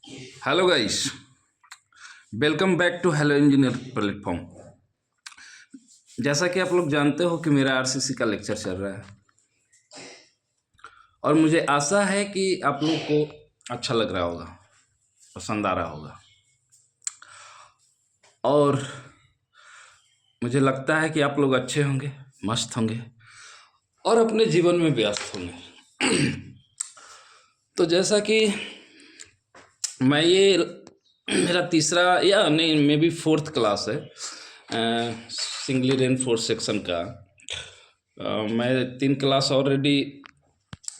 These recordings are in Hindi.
Hello guys, welcome back to hello engineer platform. जैसा कि आप लोग जानते हो कि मेरा आरसीसी का लेक्चर चल रहा है और मुझे आशा है कि आप लोग को अच्छा लग रहा होगा, पसंद आ रहा होगा और मुझे लगता है कि आप लोग अच्छे होंगे, मस्त होंगे और अपने जीवन में व्यस्त होंगे। तो जैसा कि मैं ये मेरा तीसरा या नहीं मे बी फोर्थ क्लास है सिंगली रेनफोर्स सेक्शन का। मैं 3 क्लास ऑलरेडी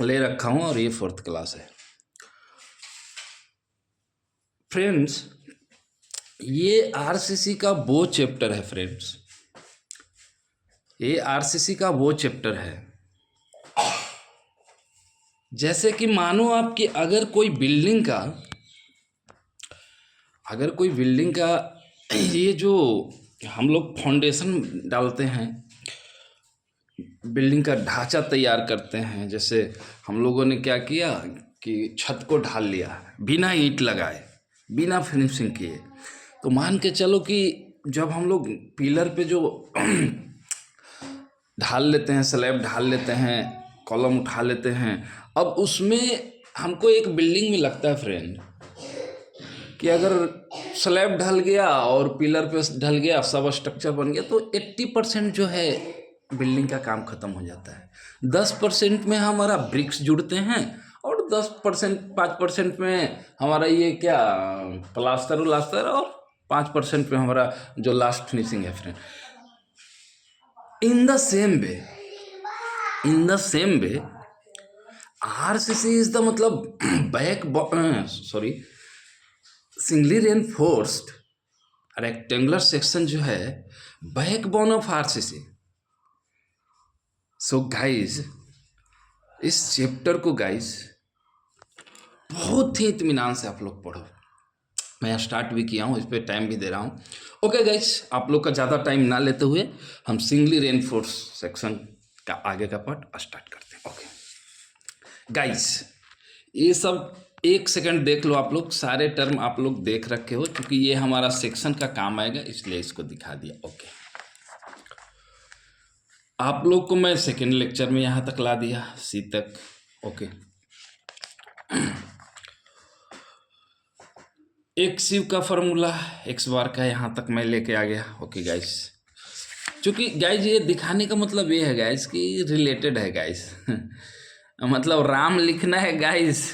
ले रखा हूँ और ये फोर्थ क्लास है। फ्रेंड्स, ये आरसीसी का वो चैप्टर है फ्रेंड्स, ये आरसीसी का वो चैप्टर है जैसे कि मानो आपकी अगर कोई बिल्डिंग का ये जो हम लोग फाउंडेशन डालते हैं, बिल्डिंग का ढांचा तैयार करते हैं। जैसे हम लोगों ने क्या किया कि छत को ढाल लिया बिना ईंट लगाए, बिना फिनिशिंग किए। तो मान के चलो कि जब हम लोग पिलर पे जो ढाल लेते हैं, स्लैब ढाल लेते हैं, कॉलम उठा लेते हैं, अब उसमें हमको एक बिल्डिंग में लगता है फ्रेंड कि अगर स्लैब ढल गया और पिलर पे ढल गया, सब स्ट्रक्चर बन गया, तो 80% जो है बिल्डिंग का काम खत्म हो जाता है। 10% में हमारा ब्रिक्स जुड़ते हैं और 10% 5% में हमारा ये क्या प्लास्टर उलास्टर, और 5% में हमारा जो लास्ट फिनिशिंग है friend. In the same way RCC is the मतलब back sorry singly reinforced rectangular section जो है backbone of RCC. So guys, इस चैप्टर को गाइज बहुत ही इत्मीनान से आप लोग पढ़ो। मैं स्टार्ट भी किया हूँ, इस पर टाइम भी दे रहा हूँ। ओके गाइज, आप लोग का ज़्यादा टाइम ना लेते हुए हम सिंगली रेनफोर्स सेक्शन का आगे का पार्ट स्टार्ट करते हैं। ओके गाइज, ये सब 1 सेकंड देख लो। आप लोग सारे टर्म आप लोग देख रखे हो, क्योंकि ये हमारा सेक्शन का काम आएगा, इसलिए इसको दिखा दिया। ओके, आप लोग को मैं सेकेंड लेक्चर में यहाँ तक ला दिया, सी तक। ओके, एक सीव का फॉर्मूला एक्स बार का यहाँ तक मैं लेके आ गया। ओके गाइस, चूँकि गाइस ये दिखाने का मतलब ये है गाइस कि रिलेटेड है गाइस। मतलब राम लिखना है गाइस,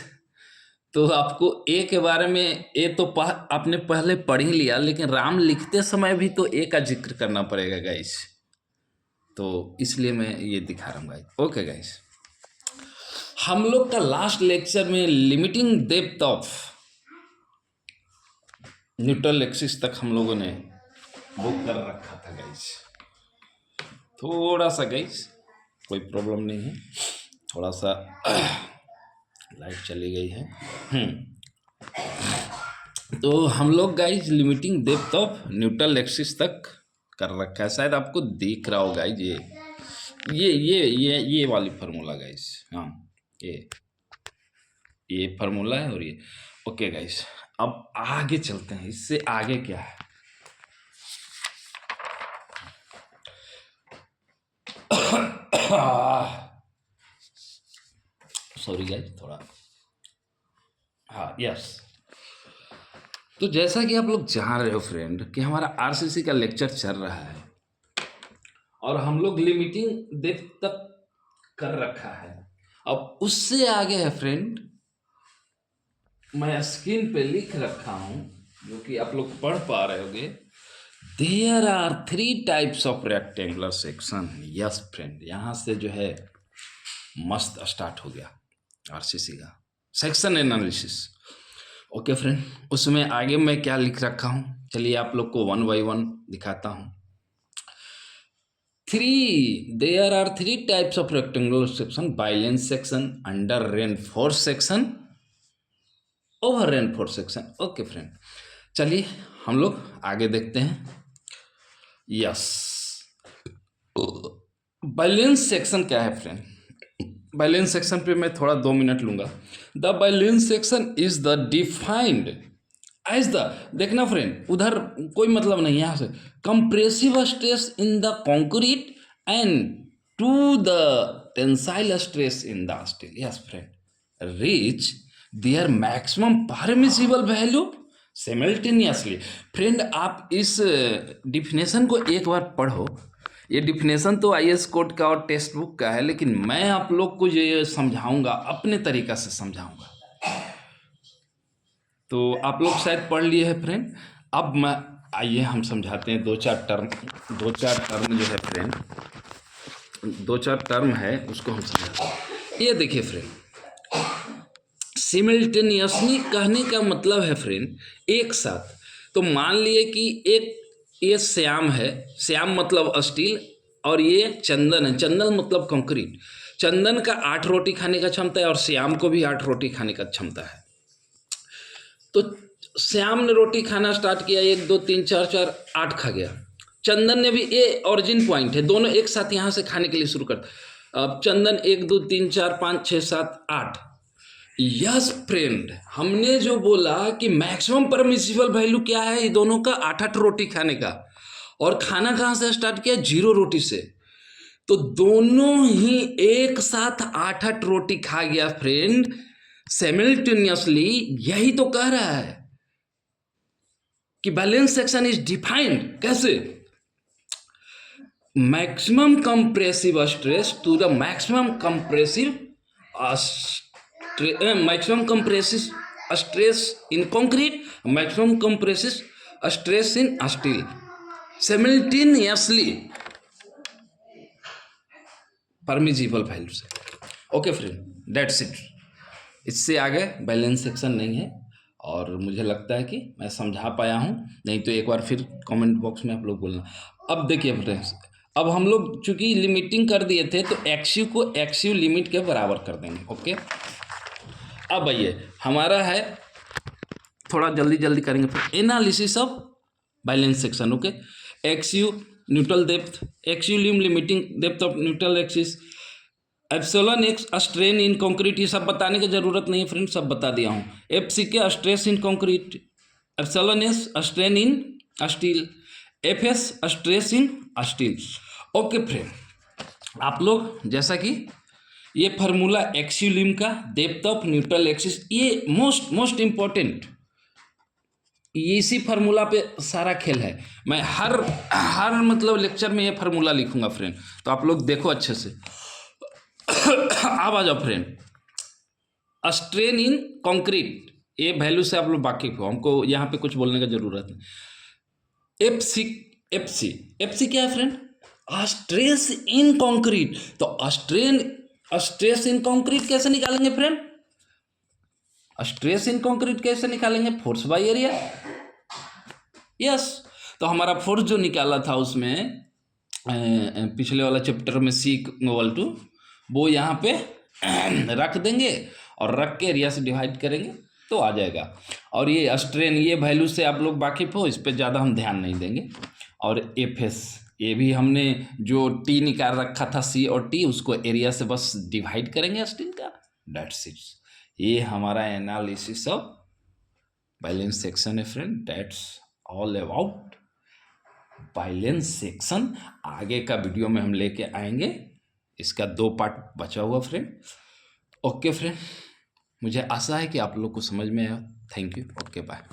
तो आपको ए के बारे में ए तो आपने पहले पढ़ ही लिया, लेकिन राम लिखते समय भी तो ए का जिक्र करना पड़ेगा गाइस, तो इसलिए मैं ये दिखा रहा हूँ गाइस। ओके गाइस, हम लोग का लास्ट लेक्चर में limiting depth of neutral axis तक हम लोगों ने बुक कर रखा था गाइस। थोड़ा सा गाइस कोई प्रॉब्लम नहीं है, थोड़ा सा लाइट चली गई है। तो हम लोग guys limiting depth of neutral axis तक कर रखा है। शायद आपको दिख रहा होगा गाइस, ये वाली फार्मूला गाइस। हाँ, ये फार्मूला है और ये। ओके गाइस, अब आगे चलते हैं। इससे आगे क्या है, सॉरी गाइस थोड़ा, हाँ यस। तो जैसा कि आप लोग जान रहे हो फ्रेंड कि हमारा आरसीसी का लेक्चर चल रहा है और हम लोग लिमिटिंग डेप्थ तक कर रखा है। अब उससे आगे है फ्रेंड, मैं स्क्रीन पे लिख रखा हूं, जो कि आप लोग पढ़ पा रहे होगे। There are 3 types of rectangular section. Yes friend, यहाँ से जो है मस्त स्टार्ट हो गया आरसीसी का सेक्शन एनालिसिस। ओके फ्रेंड, उसमें आगे मैं क्या लिख रखा हूँ, चलिए आप लोग को 1 बाय 1 दिखाता हूँ। There are 3 types of rectangular section: balance section, under reinforce section, over reinforce section. Okay friend, चलिए हम लोग आगे देखते हैं। यस, बैलेंस सेक्शन क्या है फ्रेंड? बैलेंस सेक्शन पे मैं थोड़ा 2 मिनट लूँगा। The balance section is the defined as the, देखना फ्रेंड उधर कोई मतलब नहीं है यहाँ से, compressive stress in the concrete and to the tensile stress in the steel. Yes friend, reach their maximum permissible value simultaneously. Friend आप इस डिफिनेशन को एक बार पढ़ो। ये डिफिनेशन तो आईएएस कोड का और टेक्स्ट बुक का है, लेकिन मैं आप लोग को ये समझाऊंगा, अपने तरीका से समझाऊंगा। तो आप लोग शायद पढ़ लिए हैं फ्रेंड। अब मैं आइए हम समझाते हैं दो चार टर्म जो है फ्रेंड, 2-4 टर्म है उसको हम समझाते हैं। ये देखिए फ्रेंड, सिमल्टेनियसली कहने का मतलब है फ्रेंड एक साथ। तो मान लिए कि एक ये श्याम है, श्याम मतलब स्टील, और ये चंदन है, चंदन मतलब कंक्रीट। चंदन का 8 रोटी खाने का क्षमता है और श्याम को भी 8 रोटी खाने का क्षमता है। तो श्याम ने रोटी खाना स्टार्ट किया, 1 2 3 4 4 8 खा गया। चंदन ने भी, ये ऑरिजिन पॉइंट है, दोनों एक साथ यहाँ से खाने के लिए शुरू करते। अब चंदन 1 2 3 4 5 6 7 8। यस फ्रेंड, हमने जो बोला कि मैक्सिमम परमिसिबल वैल्यू क्या है, ये दोनों का 8-8 रोटी खाने का, और खाना कहाँ से स्टार्ट किया, 0 रोटी से। तो दोनों ही एक साथ 8-8 रोटी खा गया फ्रेंड साइमल्टेनियसली। यही तो कह रहा है कि बैलेंस सेक्शन इज डिफाइंड कैसे, maximum compressive stress to the maximum compressive stress in concrete, maximum compressive stress in steel simultaneously permissible value से। Okay friend, that's it. इससे आगे बैलेंस सेक्शन नहीं है, और मुझे लगता है कि मैं समझा पाया हूँ, नहीं तो एक बार फिर कमेंट बॉक्स में आप लोग बोलना। अब देखिए फ्रेंड्स, अब हम लोग चूंकि लिमिटिंग कर दिए थे तो एक्सयू को एक्सयू लिमिट के बराबर कर देंगे। ओके, अब आइए हमारा है, थोड़ा जल्दी जल्दी करेंगे फिर, analysis of balance section. Okay, एक्सयू neutral depth, एक्सयू limiting depth of neutral axis, epsilon x strain in concrete, ये सब बताने की जरूरत नहीं है फ्रेंड, सब बता दिया हूँ। एफ सी के stress in concrete, epsilon S strain in steel, F S stress in steel. Okay friend, आप लोग जैसा कि ये फार्मूला एक्सिलिम का डेप्थ ऑफ न्यूट्रल एक्सिस, ये मोस्ट इंपॉर्टेंट, इसी फार्मूला पे सारा खेल है। मैं हर मतलब लेक्चर में ये फार्मूला लिखूंगा फ्रेंड, तो आप लोग देखो अच्छे से। अब आ जाओ फ्रेंड, स्ट्रेन इन कंक्रीट, ये वैल्यू से आप लोग वाकिफ हो, हमको यहाँ पे कुछ बोलने की जरूरत नहीं। एफ सी क्या है फ्रेंड, स्ट्रेस इन कंक्रीट। तो स्ट्रेस इन कंक्रीट कैसे निकालेंगे फ्रेंड, स्ट्रेस इन कंक्रीट कैसे निकालेंगे, फोर्स बाय एरिया। यस, तो हमारा फोर्स जो निकाला था उसमें पिछले वाला चैप्टर में सी इक्वल टू, वो यहाँ पे रख देंगे और रख के एरिया से डिवाइड करेंगे तो आ जाएगा। और ये स्ट्रेन, ये वैल्यू से आप लोग वाकिफ हो, इस पर ज़्यादा हम ध्यान नहीं देंगे। और एफ एस, ये भी हमने जो टी निकाल रखा था सी और टी, उसको एरिया से बस डिवाइड करेंगे स्टील का, दैट्स इट। ये हमारा एनालिसिस ऑफ बैलेंस सेक्शन है friend, that's all about balance section. आगे का वीडियो में हम लेके आएंगे, इसका 2 पार्ट बचा हुआ फ्रेंड। ओके फ्रेंड, मुझे आशा है कि आप लोग को समझ में आया। Thank you, okay bye.